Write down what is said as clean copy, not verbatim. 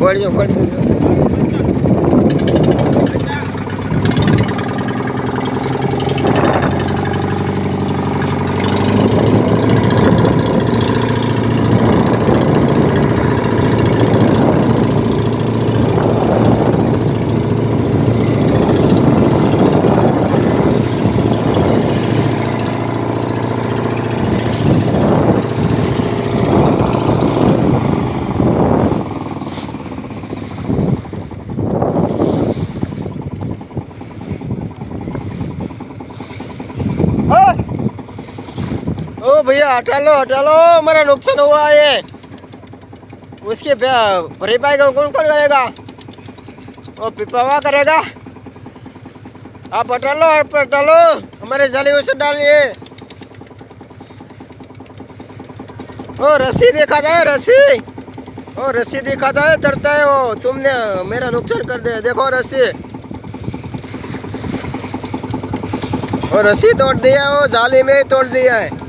ફોડજો ફોડજો. ओ भैया हटा लो, हमारा नुकसान हुआ है। उसकी भरपाई का कौन कौन करेगा? वो पिपावा करेगा। आप हटा लो, हमारे जाली में डालिए। ओ रस्सी दिखाता है, रस्सी दिखाता है, चढ़ता है वो। तुमने मेरा नुकसान कर दिया, देखो रस्सी। और रस्सी तोड़ दिया, वो जाली में ही तोड़ दिया है।